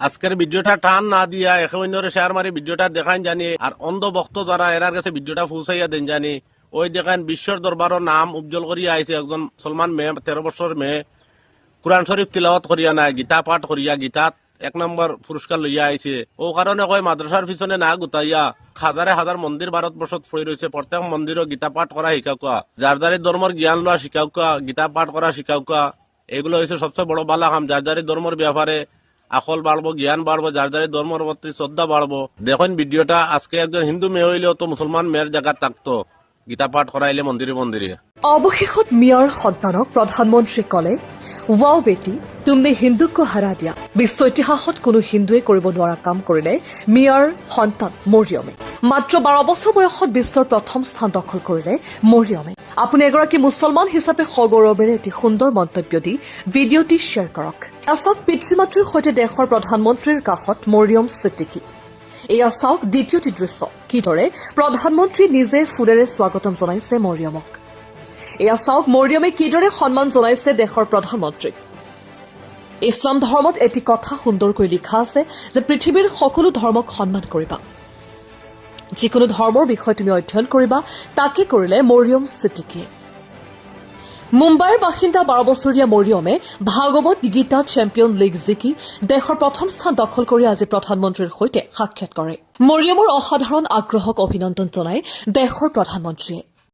আজকের ভিডিওটা টান না দিয়া একে অন্যরে শেয়ার মারি ভিডিওটা দেখান জানি আর অন্ধ ভক্ত যারা এরার কাছে ভিডিওটা পৌঁছাইয়া দেন জানি ওই দেখেন বিশ্বর দরবারের নাম উজ্জ্বল করিয়া আইছে একজন মুসলমান মেয়ে 13 বছর মেয়ে কুরআন শরীফ তিলাওয়াত করিয়া না গীতা পাঠ করিয়া গীতাত 1 নম্বর পুরস্কার লইয়া আইছে ও কারণে কয় মাদ্রাসার পিছনে না গুতাইয়া হাজারে হাজার মন্দির ভারতবর্ষত পড়ে রয়েছে প্রত্যেক মন্দিরও গীতা পাঠ করা শিকাউকা যার যারে ধর্মের জ্ঞান লওয়া শিকাউকা গীতা পাঠ করা শিকাউকা এগুলো হচ্ছে সবচেয়ে বড় বালা কাম যার যারে ধর্মের ব্যাপারে আকল বাড়বো জ্ঞান বাড়বো যার যারে ধর্মের প্রতি শ্রদ্ধা বাড়বো দেখুন ভিডিওটা আজকে একজন হিন্দু মেয়ে হইলেও তো মুসলমান মেয়ের জায়গা থাকতো গীতা পাঠ করাইলে মন্দিরে মন্দিরে অৱশেষত মিয়াৰ সন্তানক প্ৰধানমন্ত্ৰী কলে ৱাও বেটি তুমি হিন্দুক হাৰা দিয়া বিশ্ব ইতিহাসত কোনো হিন্দুৱে কৰিব নোৱাৰা কাম কৰিলে মিয়াৰ সন্তান মৰিয়মে মাত্ৰ 12 বছৰ বয়সত বিশ্বৰ প্ৰথম স্থান দখল কৰিলে মৰিয়মে আপুনি এগৰাকী মুছলমান হিচাপে সগৌৰৱেৰে এটি সুন্দৰ মন্তব্য দি ভিডিঅ'টি শ্বেয়াৰ কৰক আছক পিতৃ মাতৃৰ সৈতে দেশৰ প্ৰধানমন্ত্ৰীৰ কাষত মৰিয়ম ছিদ্দিকী এয়া চাওক দ্বিতীয়টি দৃশ্য কিদৰে প্ৰধানমন্ত্ৰী নিজে ফুলেৰে স্বাগতম জনাইছে মৰিয়মক এয়া চাওক মৰিয়মে কিদৰে সন্মান জনাইছে দেশৰ প্ৰধানমন্ত্ৰীক ইছলাম ধৰ্মত এটি কথা সুন্দৰকৈ লিখা আছে যে পৃথিৱীৰ সকলো ধৰ্মক সন্মান কৰিবা যিকোনো ধৰ্মৰ বিষয়ে তুমি অধ্যয়ন কৰিবা তাকে কৰিলে মৰিয়ম ছিদ্দিকীয়ে মুম্বাইৰ বাসিন্দা 12 বছৰীয়া মৰিয়মে ভাগৱত গীতা চেম্পিয়ন লীগ জিকি দেশৰ প্ৰথম স্থান দখল কৰি আজি প্ৰধানমন্ত্ৰীৰ সৈতে সাক্ষাৎ কৰে মৰিয়মৰ অসাধাৰণ আগ্ৰহক অভিনন্দন জনাই দেশৰ প্ৰধানমন্ত্ৰীয়ে